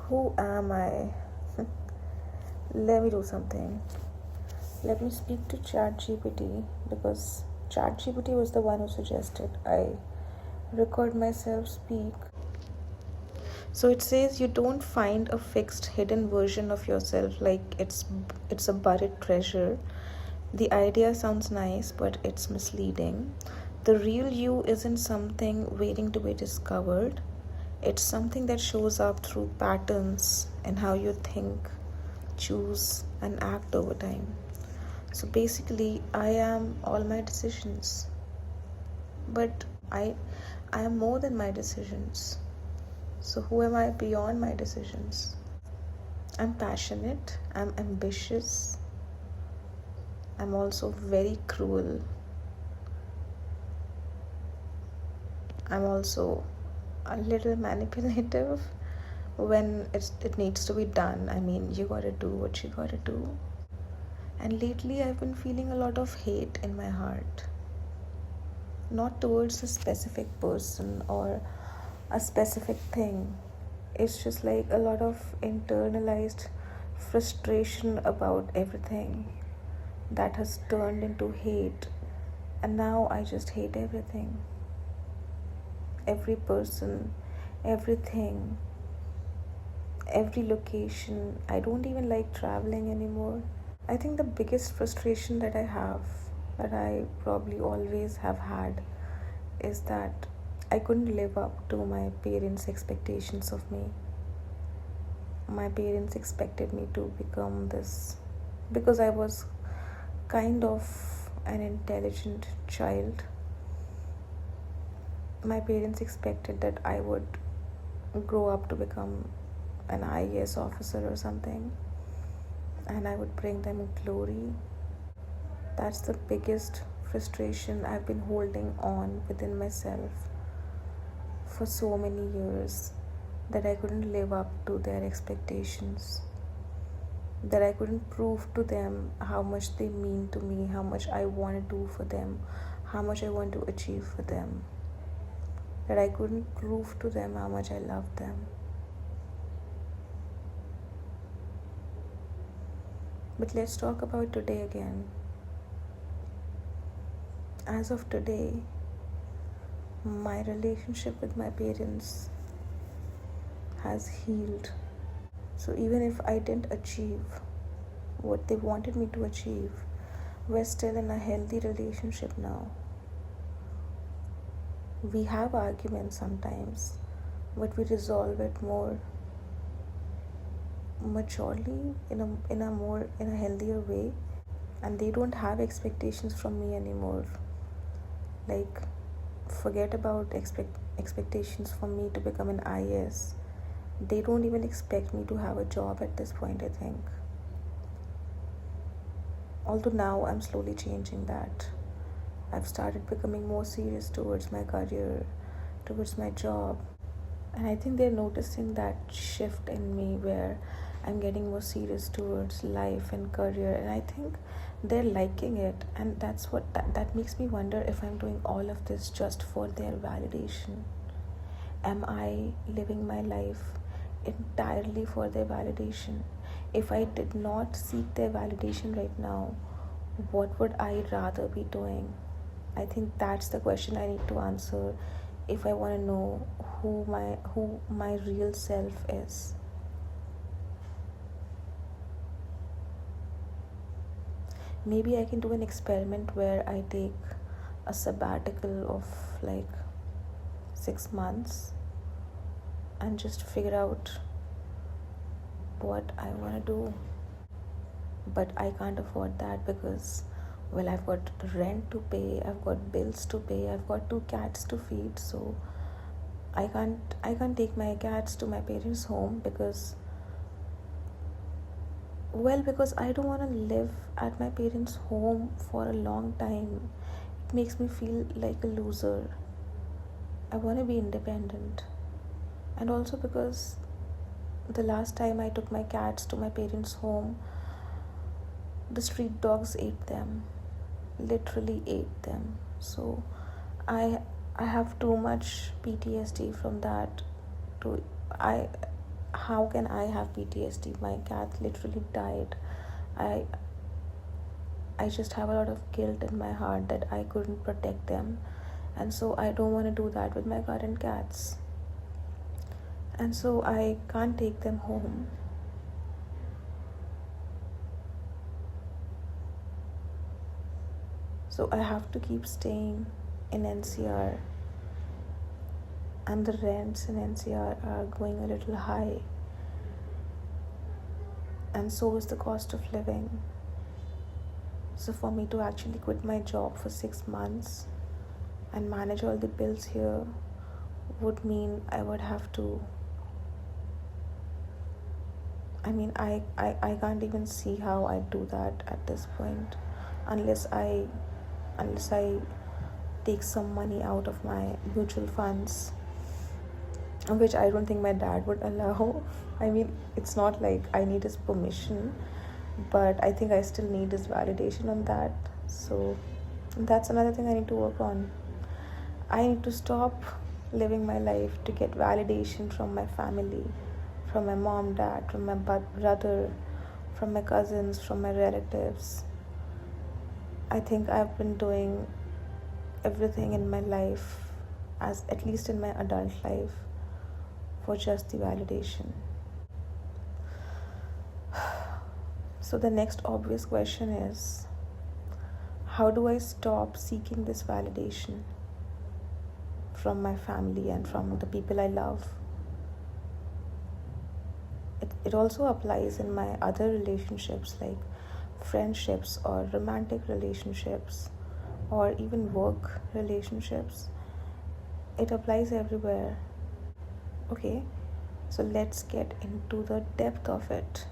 Who am I? Let me do something. Let me speak to ChatGPT because ChatGPT was the one who suggested I record myself speak. So it says you don't find a fixed hidden version of yourself like it's a buried treasure. The idea sounds nice, but it's misleading. The real you isn't something waiting to be discovered. It's something that shows up through patterns in how you think, choose, and act over time. So basically, I am all my decisions. But I am more than my decisions. So who am I beyond my decisions? I'm passionate, I'm ambitious, I'm also very cruel. I'm also a little manipulative when it needs to be done. I mean, you gotta do what you gotta do. And lately, I've been feeling a lot of hate in my heart. Not towards a specific person or a specific thing. It's just like a lot of internalized frustration about everything that has turned into hate. And now I just hate everything. Every person, everything, every location. I don't even like traveling anymore. I think the biggest frustration that I have, that I probably always have had, is that I couldn't live up to my parents' expectations of me. My parents expected me to become this because I was kind of an intelligent child. My parents expected that I would grow up to become an IAS officer or something, and I would bring them glory. That's the biggest frustration I've been holding on within myself for so many years, that I couldn't live up to their expectations, that I couldn't prove to them how much they mean to me, how much I want to do for them, how much I want to achieve for them, that I couldn't prove to them how much I love them. But let's talk about today again. As of today, my relationship with my parents has healed. So even if I didn't achieve what they wanted me to achieve, we're still in a healthy relationship now. We have arguments sometimes, but we resolve it more maturely, in a healthier way. And they don't have expectations from me anymore. Like, forget about expectations from me to become an IAS. They don't even expect me to have a job at this point, I think. Although now I'm slowly changing that. I've started becoming more serious towards my career, towards my job. And I think they're noticing that shift in me where I'm getting more serious towards life and career. And I think they're liking it. And that's what that makes me wonder if I'm doing all of this just for their validation. Am I living my life entirely for their validation? If I did not seek their validation right now, what would I rather be doing? I think that's the question I need to answer if I want to know who my real self is. Maybe I can do an experiment where I take a sabbatical of like 6 months and just figure out what I want to do. But I can't afford that because, well, I've got rent to pay, I've got bills to pay, I've got 2 cats to feed. So I can't take my cats to my parents' home because I don't want to live at my parents' home for a long time. It makes me feel like a loser. I want to be independent. And also because the last time I took my cats to my parents' home, the street dogs ate them, literally ate them. So I have too much PTSD from that. how can I have PTSD? My cat literally died. I I just have a lot of guilt in my heart that I couldn't protect them, and so I don't want to do that with my current cats. And so I can't take them home. So I have to keep staying in NCR, and the rents in NCR are going a little high, and so is the cost of living. So for me to actually quit my job for 6 months and manage all the bills here would mean I would have to, I can't even see how I do that at this point, unless I take some money out of my mutual funds, which I don't think my dad would allow. I mean, it's not like I need his permission, but I think I still need his validation on that. So that's another thing I need to work on. I need to stop living my life to get validation from my family, from my mom, dad, from my brother, from my cousins, from my relatives. I think I've been doing everything in my life, as at least in my adult life, for just the validation. So the next obvious question is, how do I stop seeking this validation from my family and from the people I love? It also applies in my other relationships, like friendships or romantic relationships or even work relationships. It applies everywhere. Okay, so let's get into the depth of it.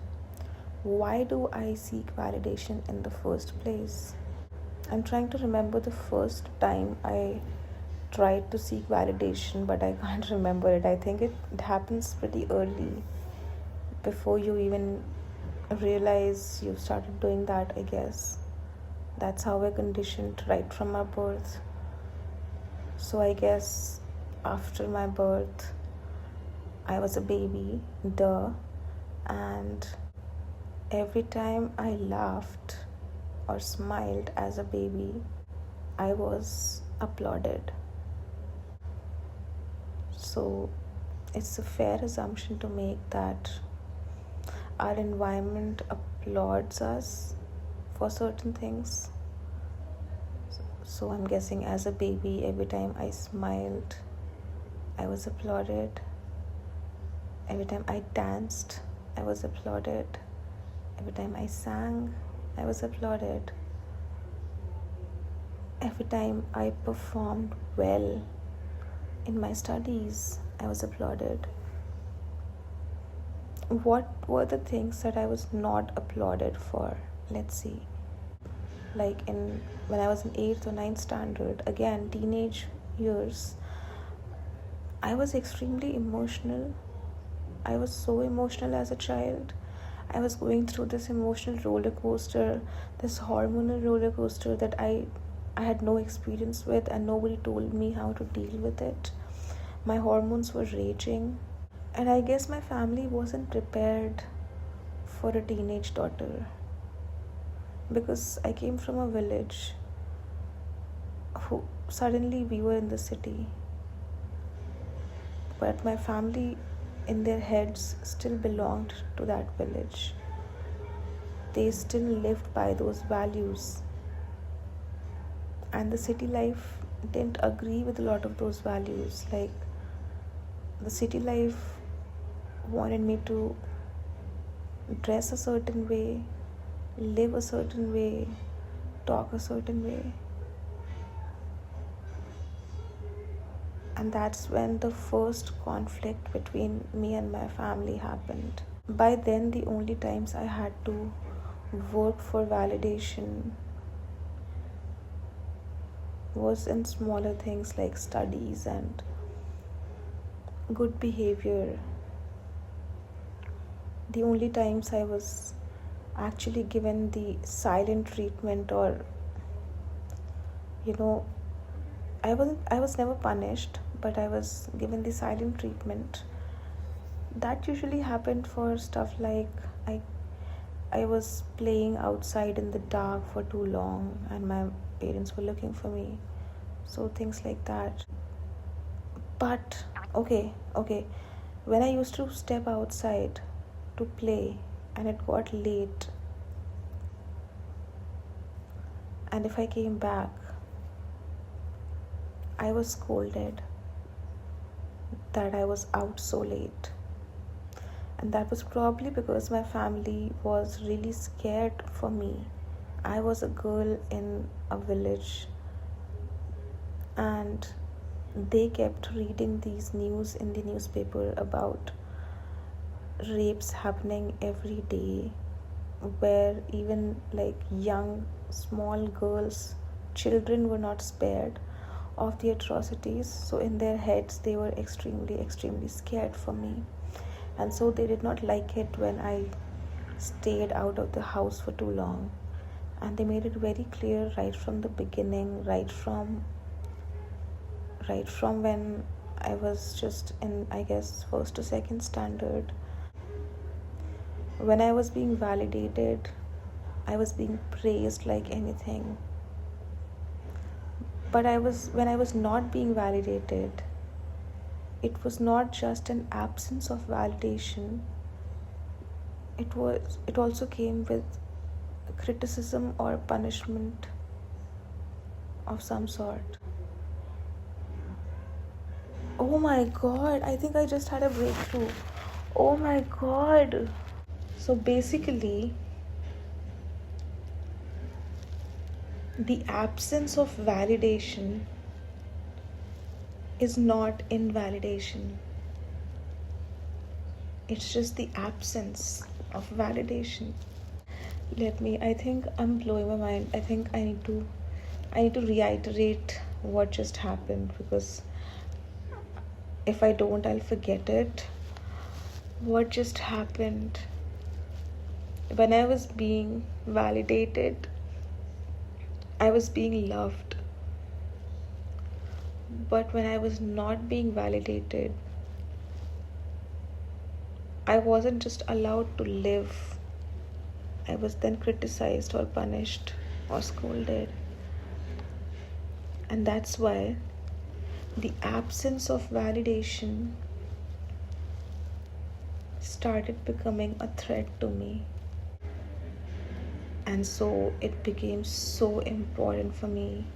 Why do I seek validation in the first place? I'm trying to remember the first time I tried to seek validation, but I can't remember it. I think it happens pretty early, before you even realize you've started doing that, I guess. That's how we're conditioned right from our birth. So I guess after my birth, I was a baby, and every time I laughed or smiled as a baby, I was applauded. So it's a fair assumption to make that our environment applauds us for certain things. So I'm guessing as a baby, every time I smiled, I was applauded. Every time I danced, I was applauded. Every time I sang, I was applauded. Every time I performed well in my studies, I was applauded. What were the things that I was not applauded for? Let's see. Like when I was in 8th or 9th standard, again, teenage years, I was extremely emotional. I was so emotional as a child. I was going through this emotional roller coaster, this hormonal roller coaster that I had no experience with, and nobody told me how to deal with it. My hormones were raging, and I guess my family wasn't prepared for a teenage daughter, because I came from a village who suddenly we were in the city, but my family in their heads still belonged to that village. They still lived by those values, and the city life didn't agree with a lot of those values. Like, the city life wanted me to dress a certain way, live a certain way, talk a certain way. And that's when the first conflict between me and my family happened. By then, the only times I had to work for validation was in smaller things like studies and good behavior. The only times I was actually given the silent treatment, or I was never punished, but I was given the silent treatment that usually happened for stuff like I I was playing outside in the dark for too long and my parents were looking for me. So things like that. But okay. When I used to step outside to play and it got late, and if I came back, I was scolded that I was out so late. And that was probably because my family was really scared for me. I was a girl in a village, and they kept reading these news in the newspaper about rapes happening every day, where even like young small girls, children were not spared of the atrocities. So in their heads they were extremely scared for me, and so they did not like it when I stayed out of the house for too long. And they made it very clear right from the beginning, right from when I was just in, I guess, first to second standard. When I was being validated, I was being praised like anything. But when I was not being validated, it was not just an absence of validation. It also came with criticism or punishment of some sort. Oh my god, I think I just had a breakthrough. Oh my god. So basically, the absence of validation is not invalidation. It's just the absence of validation. I think I'm blowing my mind. I think I need to reiterate what just happened, because if I don't, I'll forget it. What just happened? When I was being validated, I was being loved. But when I was not being validated, I wasn't just allowed to live. I was then criticized or punished or scolded. And that's why the absence of validation started becoming a threat to me. And so it became so important for me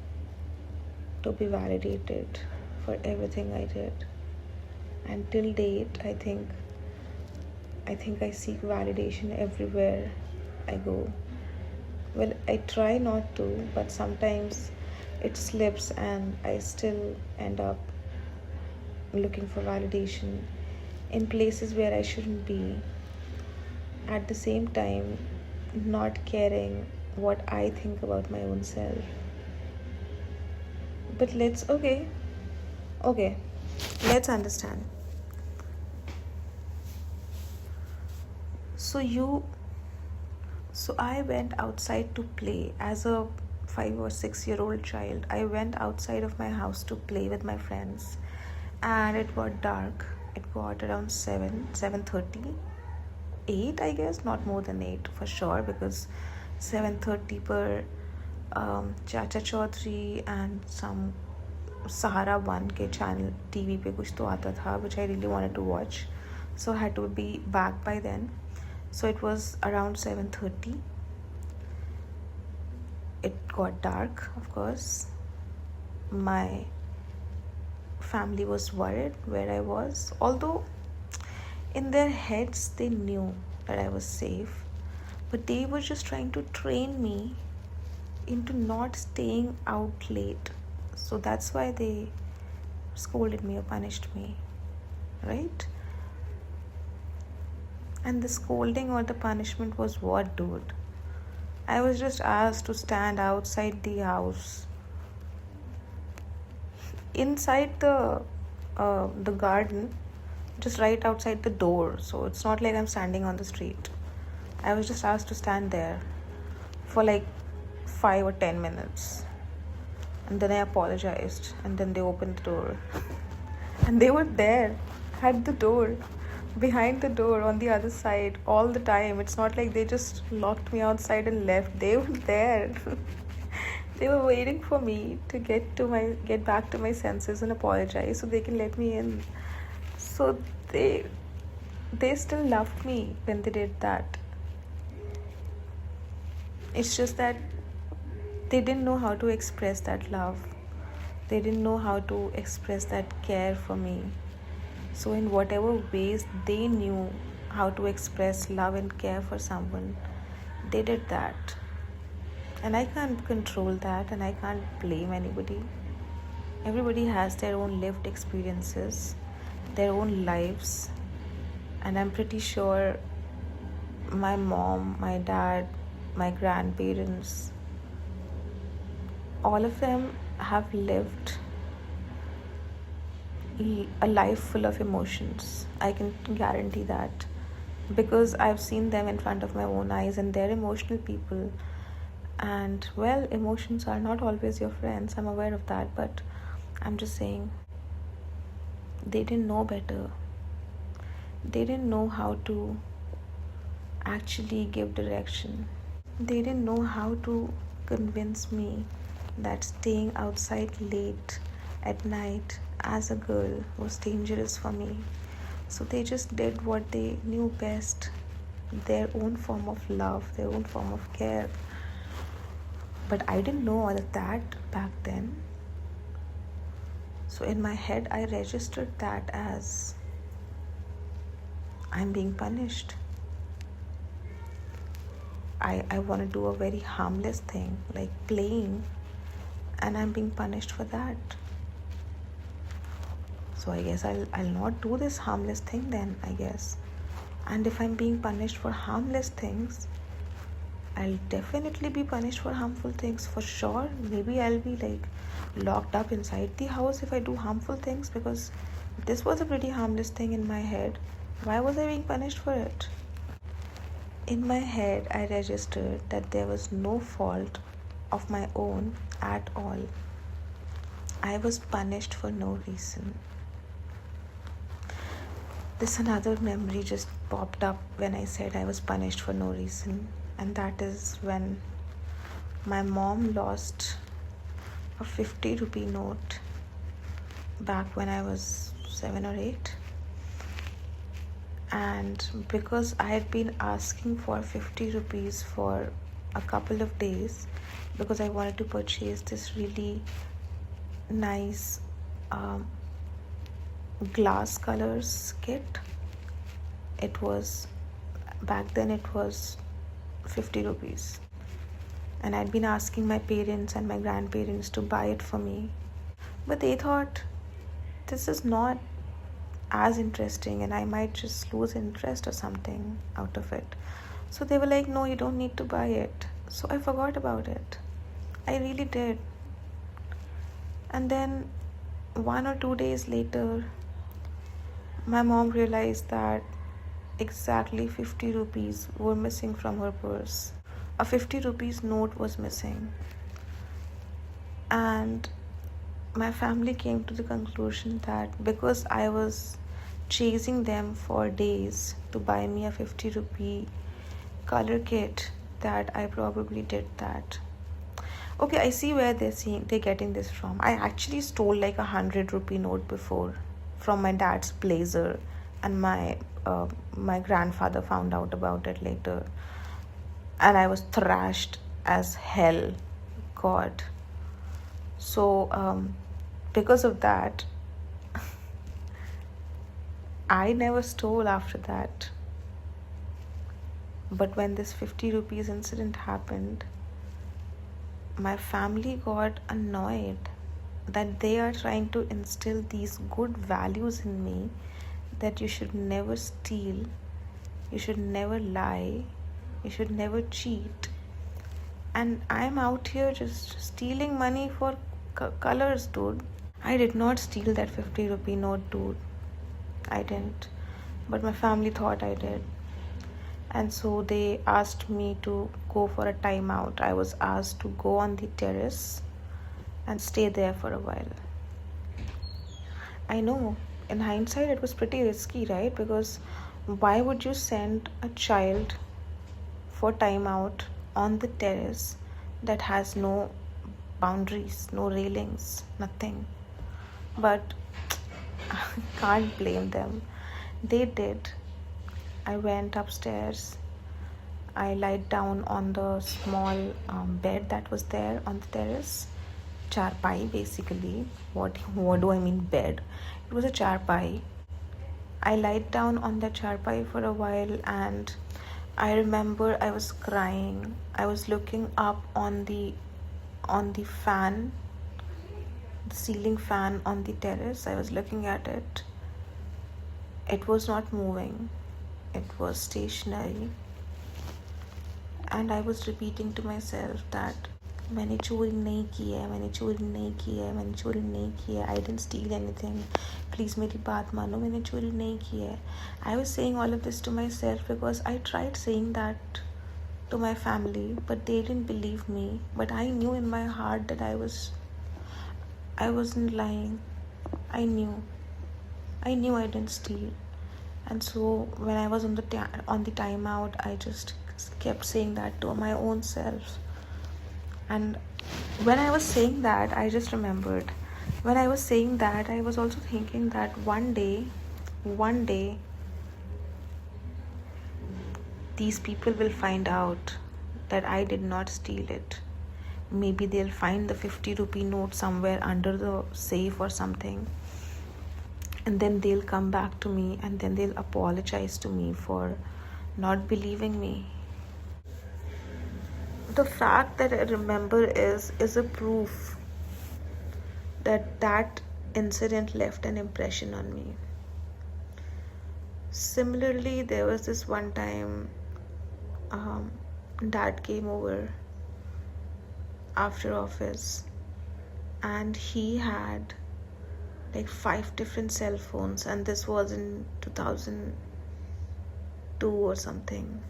to be validated for everything I did. And till date, I think I seek validation everywhere I go. Well, I try not to, but sometimes it slips and I still end up looking for validation in places where I shouldn't be. At the same time, not caring what I think about my own self. But let's understand. So I went outside to play as a 5 or 6 year old child. I went outside of my house to play with my friends, and it got dark. It got around 7:30, 8, I guess, not more than 8 for sure, because 7:30 per Chacha Chaudhary and some Sahara 1 के channel TV पे कुछ तो आता था, which I really wanted to watch, so I had to be back by then. So it was around 7:30. It got dark, of course. My family was worried where I was, although in their heads they knew that I was safe, but they were just trying to train me into not staying out late. So that's why they scolded me or punished me, right? And the scolding or the punishment was what, dude? I was just asked to stand outside the house, inside the garden, just right outside the door. So it's not like I'm standing on the street. I was just asked to stand there for like 5 or 10 minutes. And then I apologized, and then they opened the door. And they were there at the door behind the door on the other side all the time. It's not like they just locked me outside and left. They were there. They were waiting for me to get back to my senses and apologize so they can let me in. So they still loved me when they did that. It's just that they didn't know how to express that love. They didn't know how to express that care for me. So in whatever ways they knew how to express love and care for someone, they did that. And I can't control that, and I can't blame anybody. Everybody has their own lived experiences, their own lives, and I'm pretty sure my mom, my dad, my grandparents, all of them have lived a life full of emotions. I can guarantee that, because I've seen them in front of my own eyes, and they're emotional people. And well, emotions are not always your friends, I'm aware of that, but I'm just saying, they didn't know better. They didn't know how to actually give direction. They didn't know how to convince me that staying outside late at night as a girl was dangerous for me. So they just did what they knew best, their own form of love, their own form of care. But I didn't know all of that back then. So in my head, I registered that as I'm being punished. I want to do a very harmless thing, like playing, and I'm being punished for that. So I guess I'll not do this harmless thing then, I guess. And if I'm being punished for harmless things, I'll definitely be punished for harmful things for sure. Maybe I'll be like locked up inside the house if I do harmful things, because this was a pretty harmless thing in my head. Why was I being punished for it? In my head, I registered that there was no fault of my own at all. I was punished for no reason. This another memory just popped up when I said I was punished for no reason, and that is when my mom lost a 50 rupee note back when I was 7 or 8. And because I had been asking for 50 rupees for a couple of days, because I wanted to purchase this really nice glass colors kit. Back then it was 50 rupees. And I'd been asking my parents and my grandparents to buy it for me. But they thought this is not as interesting and I might just lose interest or something out of it. So they were like, no, you don't need to buy it. So I forgot about it. I really did. And then 1 or 2 days later, my mom realized that exactly 50 rupees were missing from her purse. A 50 rupees note was missing. And my family came to the conclusion that because I was chasing them for days to buy me a 50 rupee color kit, that I probably did that. Okay, I see where they're getting this from. I actually stole like a 100 rupee note before from my dad's blazer, and my grandfather found out about it later, and I was thrashed as hell. God. So because of that, I never stole after that. But when this 50 rupees incident happened, my family got annoyed that they are trying to instill these good values in me, that you should never steal, you should never lie, you should never cheat. And I'm out here just stealing money for colors, dude. I did not steal that 50 rupee note, dude. I didn't. But my family thought I did. And so they asked me to go for a timeout. I was asked to go on the terrace and stay there for a while. I know in hindsight, it was pretty risky, right? Because why would you send a child for time out on the terrace that has no boundaries, no railings, nothing? But can't blame them. They did. I went upstairs. I lied down on the small bed that was there on the terrace. Charpai, basically. What do I mean bed? It was a charpai. I lied down on that charpai for a while, and I remember I was crying. I was looking up on the fan, the ceiling fan on the terrace. I was looking at it. It was not moving. It was stationary. And I was repeating to myself that मैंने चोरी नहीं की है, मैंने चोरी नहीं की है, मैंने चोरी नहीं की है, I didn't steal anything, please मेरी बात मानो, मैंने चोरी नहीं की है. I was saying all of this to myself because I tried saying that to my family, but they didn't believe me. But I knew in my heart that I wasn't lying. I knew I didn't steal. And so when I was on the timeout, I just kept saying that to my own self. And when I was saying that, I just remembered, when I was saying that, I was also thinking that one day these people will find out that I did not steal it. Maybe they'll find the 50 rupee note somewhere under the safe or something, and then they'll come back to me, and then they'll apologize to me for not believing me. The fact that I remember is a proof that incident left an impression on me. Similarly, there was this one time dad came over after office, and he had like 5 different cell phones, and this was in 2002 or something.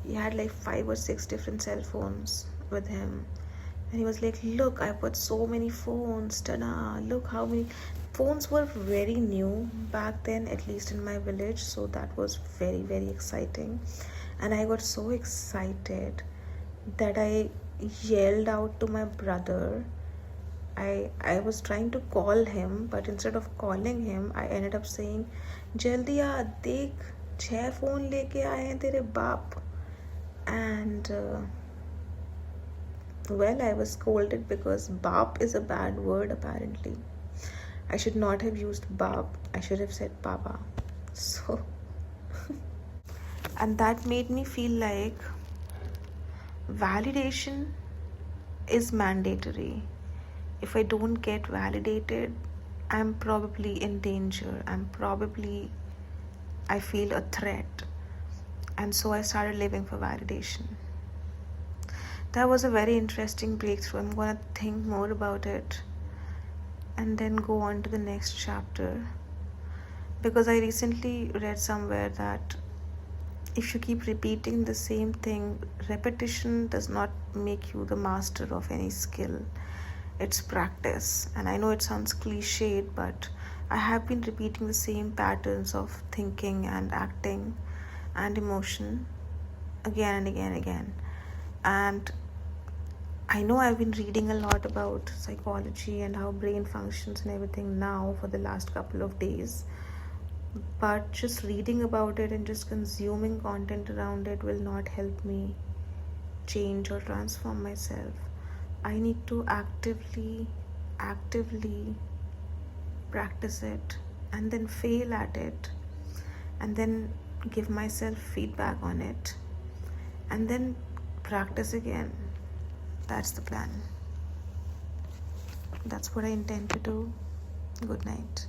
He had like 5 or 6 different cell phones with him, and he was like, look, I put so many phones, tada, look how many phones were very new back then, at least in my village. So that was very, very exciting, and I got so excited that I yelled out to my brother. I was trying to call him, but instead of calling him, I ended up saying, jaldi aa, dekh, 6 phone leke aaye hain tere baap. And well, I was scolded because baap is a bad word apparently. I should not have used baap. I should have said papa. So and that made me feel like validation is mandatory. If I don't get validated, I'm probably in danger. I feel a threat. And so I started living for validation. That was a very interesting breakthrough. I'm going to think more about it and then go on to the next chapter. Because I recently read somewhere that if you keep repeating the same thing, repetition does not make you the master of any skill. It's practice. And I know it sounds cliched, but I have been repeating the same patterns of thinking and acting and emotion again and again and again. And I know I've been reading a lot about psychology and how brain functions and everything now for the last couple of days, but just reading about it and just consuming content around it will not help me change or transform myself. I need to actively practice it, and then fail at it, and then give myself feedback on it, and then practice again. That's the plan. That's what I intend to do. Good night.